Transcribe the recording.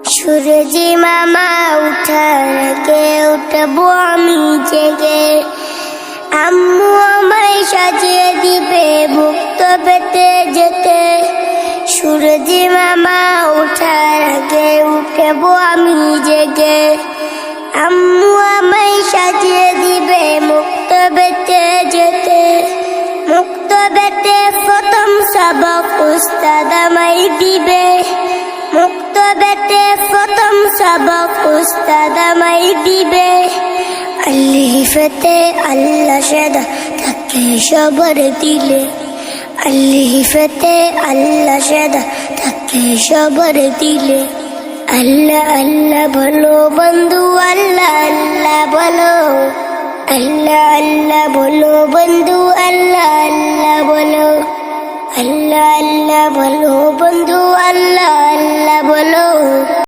সূরজি মামা উঠার আগে উঠবো আমি জেগে, আম্মু আমায় সাজিয়ে দিবে ভুক্ত পেতে যেতে। সূরজি মামা উঠার আগে উঠবো আমি জেগে, আম্মু আমায় সাজিয়ে দিবে মুক্ত পেতে যেতে। মুক্ত পেতে প্রথম সবক উস্তাদ আমায় দিবে, মুক্ত পেতে প্রথম সবক উস্তাদ আমায় দিবে। আল্লিফতে আল্লাহ সেদা তাকে সবর দিলে, আল্লিফতে আল্লাহ সেদা তাকে সবর দিলে। আল্লাহ আল্লাহ বলো বন্ধু, আল্লাহ আল্লাহ বলো, আল্লাহ আল্লাহ বলো বন্ধু, আল্লাহ আল্লাহ বলো, আল্লাহ আল্লাহ বলো বন্ধু, আল্লাহ আল্লাহ বলো।